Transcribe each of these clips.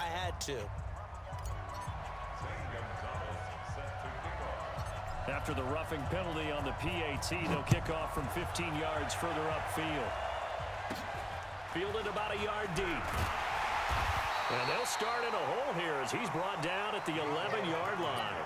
I had to. After the roughing penalty on the PAT, they'll kick off from 15 yards further upfield. Fielded about a yard deep. And they'll start in a hole here as he's brought down at the 11-yard line.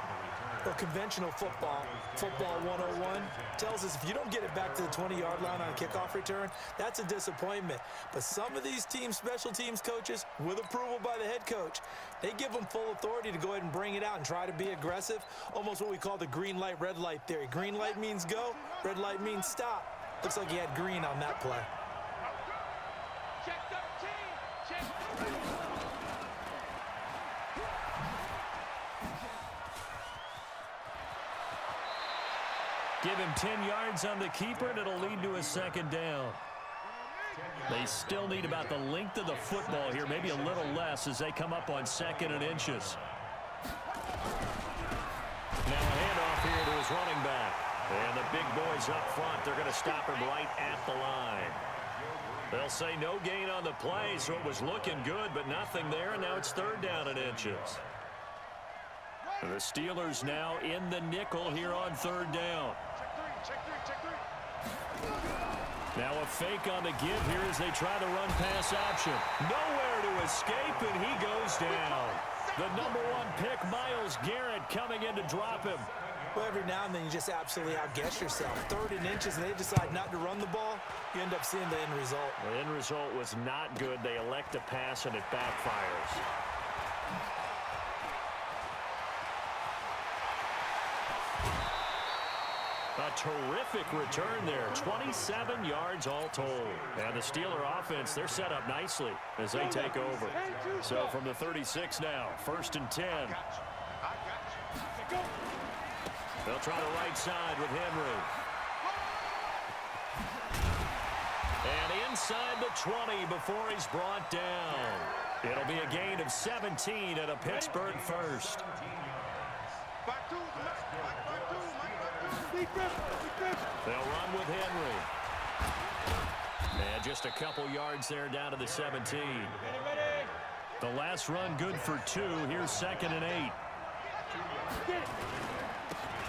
Well, conventional football 101, tells us if you don't get it back to the 20-yard line on a kickoff return, that's a disappointment. But some of these teams, special teams coaches, with approval by the head coach, they give them full authority to go ahead and bring it out and try to be aggressive, almost what we call the green light, red light theory. Green light means go, red light means stop. Looks like he had green on that play. Check 13. Check 13. Give him 10 yards on the keeper, and it'll lead to a second down. They still need about the length of the football here, maybe a little less as they come up on 2nd and inches. Now a handoff here to his running back. And the big boys up front, they're going to stop him right at the line. They'll say no gain on the play, so it was looking good, but nothing there, and now it's 3rd down and inches. The Steelers now in the nickel here on 3rd down. Now a fake on the give here as they try the run pass option. Nowhere to escape, and he goes down. The number 1 pick, Myles Garrett, coming in to drop him. Well, every now and then you just absolutely outguess yourself. 3rd and inches, and they decide not to run the ball. You end up seeing the end result. The end result was not good. They elect to pass, and it backfires. A terrific return there. 27 yards all told. And the Steeler offense, they're set up nicely as they take over. So from the 36 now, 1st and 10. They'll try the right side with Henry. And inside the 20 before he's brought down. It'll be a gain of 17 and a Pittsburgh first. They'll run with Henry. And just a couple yards there down to the 17. The last run good for 2. Here's 2nd and 8.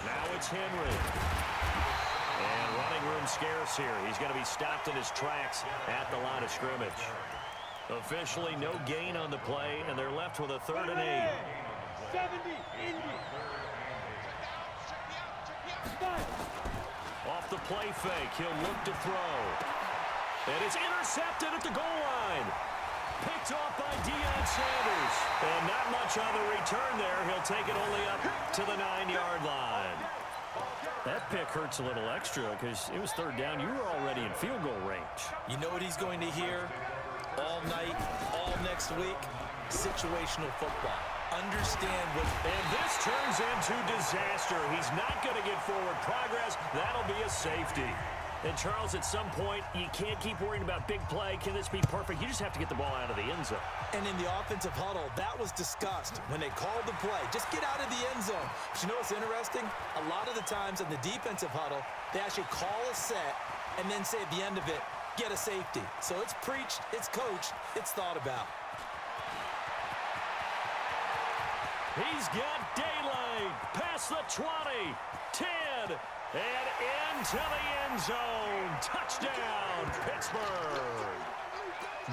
Now it's Henry. And running room scarce here. He's going to be stopped in his tracks at the line of scrimmage. Officially no gain on the play, and they're left with a 3rd and 8. 70, Indy. Off the play fake, he'll look to throw. And it's intercepted at the goal line. Picked off by Deion Sanders. And not much on the return there. He'll take it only up to the 9-yard line. That pick hurts a little extra because it was 3rd down. You were already in field goal range. You know what he's going to hear all night, all next week? Situational football. Understand what... And this turns into disaster. He's not going to get forward progress. That'll be a safety. And, Charles, at some point, you can't keep worrying about big play. Can this be perfect? You just have to get the ball out of the end zone. And in the offensive huddle, that was discussed when they called the play. Just get out of the end zone. But you know what's interesting? A lot of the times in the defensive huddle, they actually call a set and then say at the end of it, get a safety. So it's preached, it's coached, it's thought about. He's got daylight past the 20, 10, and into the end zone. Touchdown, Pittsburgh.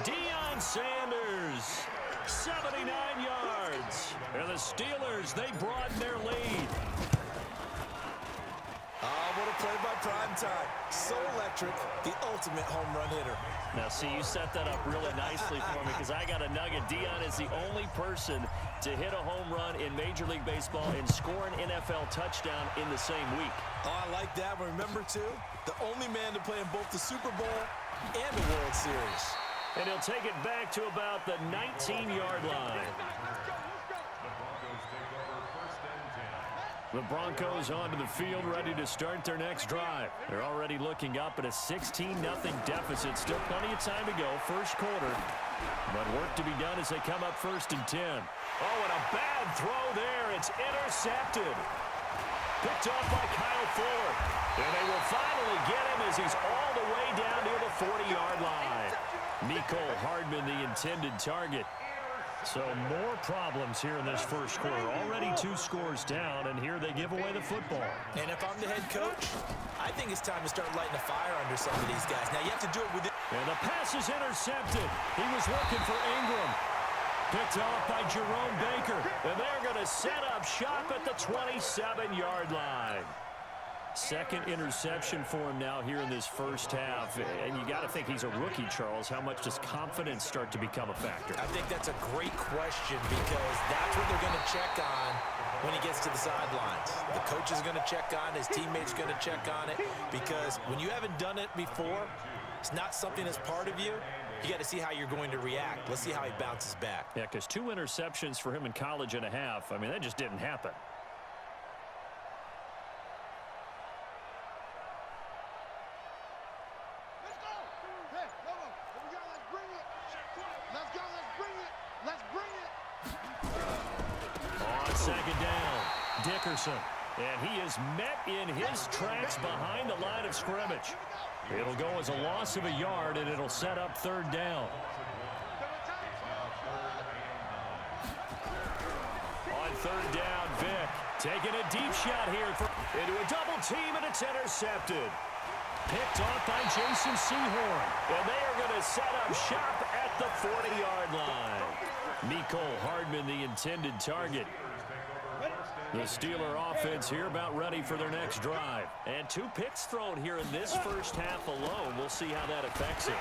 Deion Sanders, 79 yards. And the Steelers, they broaden their lead. Oh, what a play by Primetime. So electric, the ultimate home run hitter. Now, see, you set that up really nicely for me because I got a nugget. Deion is the only person to hit a home run in Major League Baseball and score an NFL touchdown in the same week. Oh, I like that. But remember, too, the only man to play in both the Super Bowl and the World Series. And he'll take it back to about the 19-yard line. The Broncos onto the field, ready to start their next drive. They're already looking up at a 16-0 deficit. Still plenty of time to go, first quarter. But work to be done as they come up 1st and 10. Oh, and a bad throw there. It's intercepted. Picked off by Kyle Fuller. And they will finally get him as he's all the way down near the 40-yard line. Mecole Hardman, the intended target. So more problems here in this first quarter. Already 2 scores down, and here they give away the football. And if I'm the head coach, I think it's time to start lighting a fire under some of these guys. Now, you have to do it within. And the pass is intercepted. He was looking for Ingram. Picked off by Jerome Baker. And they're going to set up shop at the 27-yard line. Second interception for him now here in this first half. And you got to think he's a rookie, Charles. How much does confidence start to become a factor? I think that's a great question because that's what they're going to check on when he gets to the sidelines. The coach is going to check on, his teammates are going to check on it because when you haven't done it before, it's not something that's part of you. You got to see how you're going to react. Let's see how he bounces back. Yeah, because 2 interceptions for him in college and a half. I mean, that just didn't happen. Second down, Dickerson, and he is met in his tracks behind the line of scrimmage. It'll go as a loss of a yard, and it'll set up 3rd down. On 3rd down, Vick taking a deep shot here into a double team, and it's intercepted. Picked off by Jason Sehorn, and they are going to set up shop at the 40-yard line. Mecole Hardman, the intended target. The Steeler offense here about ready for their next drive. And 2 picks thrown here in this first half alone. We'll see how that affects him.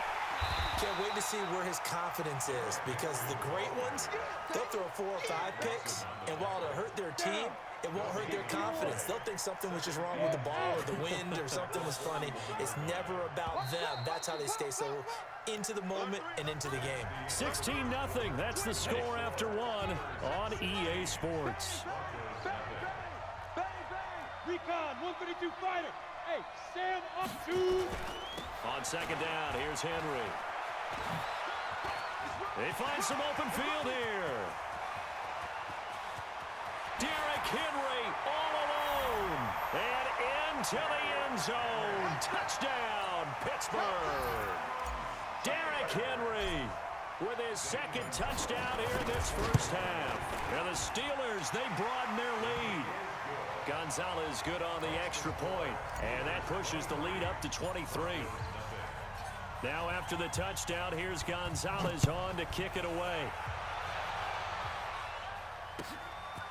Can't wait to see where his confidence is because the great ones, they'll throw 4 or 5 picks, and while it'll hurt their team, it won't hurt their confidence. They'll think something was just wrong with the ball or the wind or something was funny. It's never about them. That's how they stay so into the moment and into the game. 16-0. That's the score after 1 on EA Sports. Recon, 152 fighter. Hey, Sam up 2. On second down, here's Henry. They find some open field here. Derrick Henry all alone. And into the end zone. Touchdown, Pittsburgh. Derrick Henry with his 2nd touchdown here in this first half. And the Steelers, they broaden their lead. Gonzalez good on the extra point, and that pushes the lead up to 23. Now after the touchdown, here's Gonzalez on to kick it away.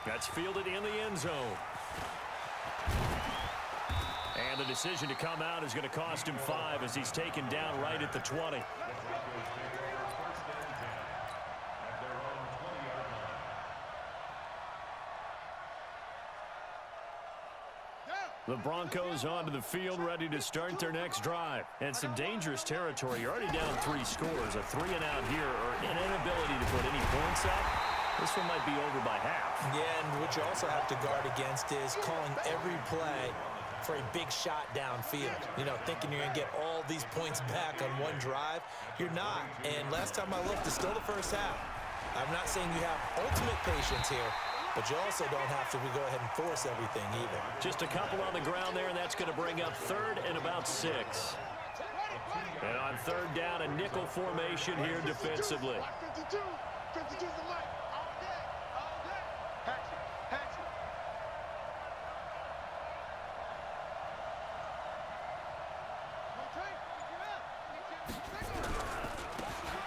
That's fielded in the end zone. And the decision to come out is going to cost him 5 as he's taken down right at the 20. The Broncos onto the field, ready to start their next drive. And some dangerous territory. You're already down 3 scores. A 3-and-out here, or an inability to put any points up. This one might be over by half. Yeah, and what you also have to guard against is calling every play for a big shot downfield. You know, thinking you're going to get all these points back on one drive. You're not. And last time I looked, it's still the first half. I'm not saying you have ultimate patience here, but you also don't have to go ahead and force everything either. Just a couple on the ground there, and that's going to bring up 3rd and about 6. And on 3rd down, a nickel formation here defensively. 52. 52's the light. All day. All day. Hatchet. Hatchet.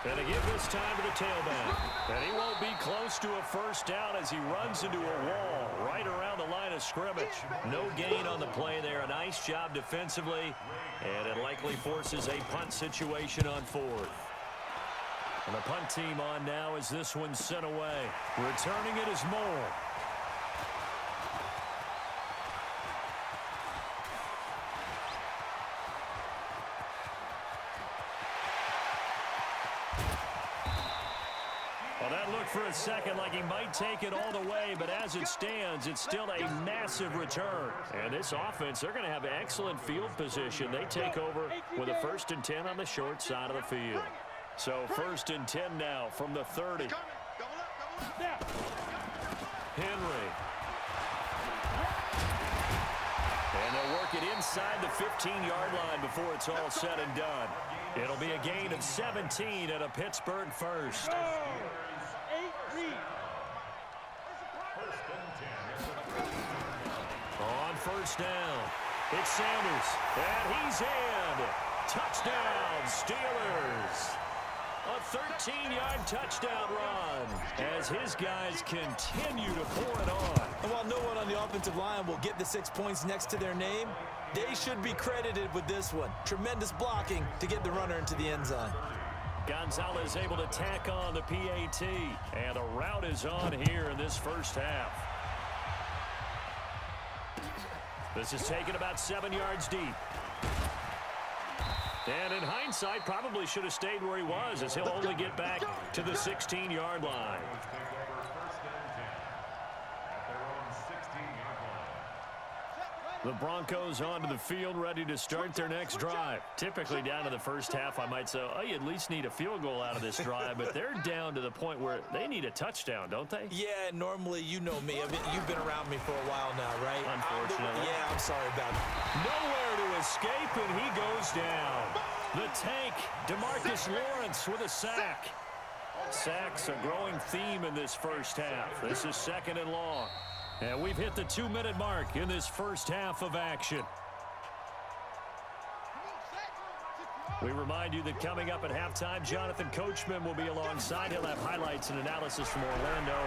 And they give this time to the tailback. And he won't be close to a first down as he runs into a wall right around the line of scrimmage. No gain on the play there. A nice job defensively. And it likely forces a punt situation on 4th. And the punt team on now as this one's sent away. Returning it is Moore. Well, that looked for a second like he might take it all the way, but as it stands, it's still a massive return. And this offense, they're going to have excellent field position. They take over with a 1st and 10 on the short side of the field. So 1st and 10 now from the 30. Henry. And they'll work it inside the 15-yard line before it's all said and done. It'll be a gain of 17 and a Pittsburgh first. 8-3 first down. It's Sanders, and he's in. Touchdown, Steelers. A 13-yard touchdown run as his guys continue to pour it on. And while no one on the offensive line will get the 6 points next to their name, they should be credited with this one. Tremendous blocking to get the runner into the end zone. Gonzalez able to tack on the PAT, and the route is on here in this first half. This is taken about 7 yards deep. And in hindsight, probably should have stayed where he was, as he'll only get back to the 16-yard line. The Broncos onto the field, ready to start their next drive. Typically down to the first half, I might say, oh, you at least need a field goal out of this drive, but they're down to the point where they need a touchdown, don't they? Yeah, normally, you know me. You've been around me for a while now, right? Unfortunately. Yeah, I'm sorry about it. Nowhere to escape, and he goes down. The tank, DeMarcus Lawrence with a sack. Sacks a growing theme in this first half. This is 2nd and long. And we've hit the 2-minute mark in this first half of action. We remind you that coming up at halftime, Jonathan Coachman will be alongside. He'll have highlights and analysis from Orlando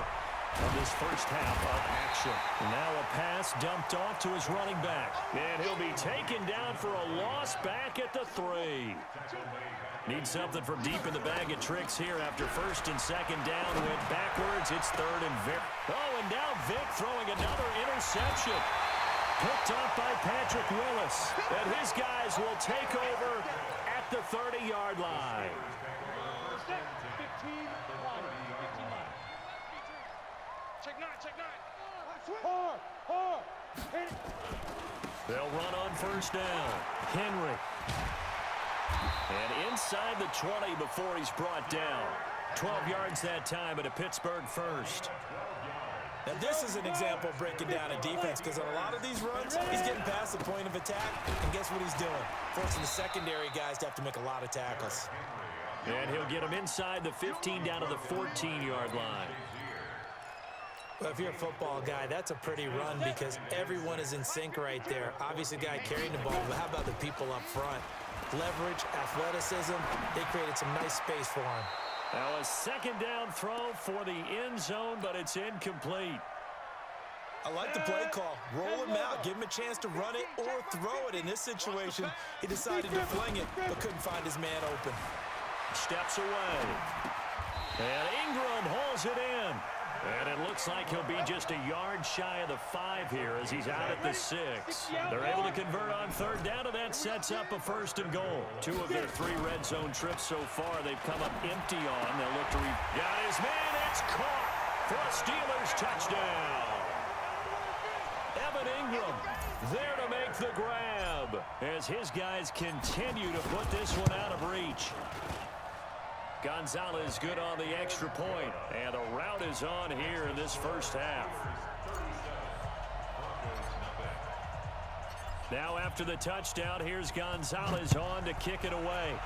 of this first half of action. Now a pass dumped off to his running back. And he'll be taken down for a loss back at the 3. Needs something from deep in the bag of tricks here after 1st and 2nd down. Went backwards. It's 3rd and Vic. Oh, and now Vic throwing another interception. Picked up by Patrick Willis. And his guys will take over at the 30-yard line. They'll run on 1st down. Henry. And inside the 20 before he's brought down. 12 yards that time at a Pittsburgh 1st. Now, this is an example of breaking down a defense, because on a lot of these runs, he's getting past the point of attack, and guess what he's doing? Forcing the secondary guys to have to make a lot of tackles. And he'll get him inside the 15 down to the 14-yard line. Well, if you're a football guy, that's a pretty run because everyone is in sync right there. Obviously, the guy carrying the ball, but how about the people up front? Leverage, athleticism, they created some nice space for him. Now a 2nd down throw for the end zone, but it's incomplete. I like the play call. Roll him out, give him a chance to run it or throw it. In this situation, he decided to fling it, but couldn't find his man open. Steps away. And Ingram hauls it in. And it looks like he'll be just a yard shy of the 5 here as he's out at the 6. They're able to convert on 3rd down, and that sets up a 1st and goal. 2 of their 3 red zone trips so far they've come up empty on. They'll look to got his man. It's caught for a Steelers touchdown. Evan Ingram there to make the grab as his guys continue to put this one out of reach. Gonzalez good on the extra point, and the route is on here in this first half. Now after the touchdown, here's Gonzalez on to kick it away.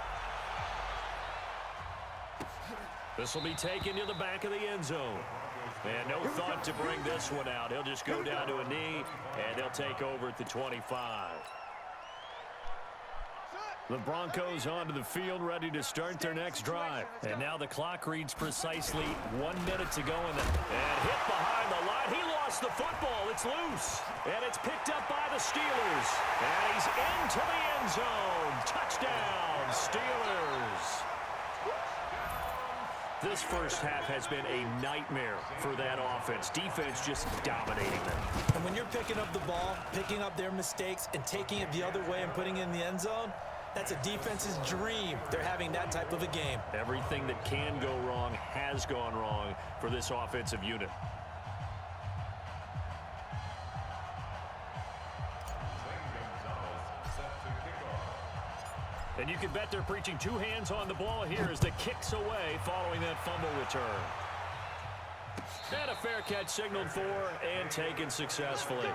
This will be taken to the back of the end zone. And no thought to bring this one out. He'll just go down to a knee, and they'll take over at the 25. The Broncos onto the field, ready to start their next drive. And now the clock reads precisely 1 minute to go. And hit behind the line. He lost the football. It's loose. And it's picked up by the Steelers. And he's into the end zone. Touchdown, Steelers. This first half has been a nightmare for that offense. Defense just dominating them. And when you're picking up the ball, picking up their mistakes, and taking it the other way and putting it in the end zone, that's a defense's dream. They're having that type of a game. Everything that can go wrong has gone wrong for this offensive unit. And you can bet they're preaching 2 hands on the ball here as the kick's away following that fumble return. And a fair catch signaled for and taken successfully.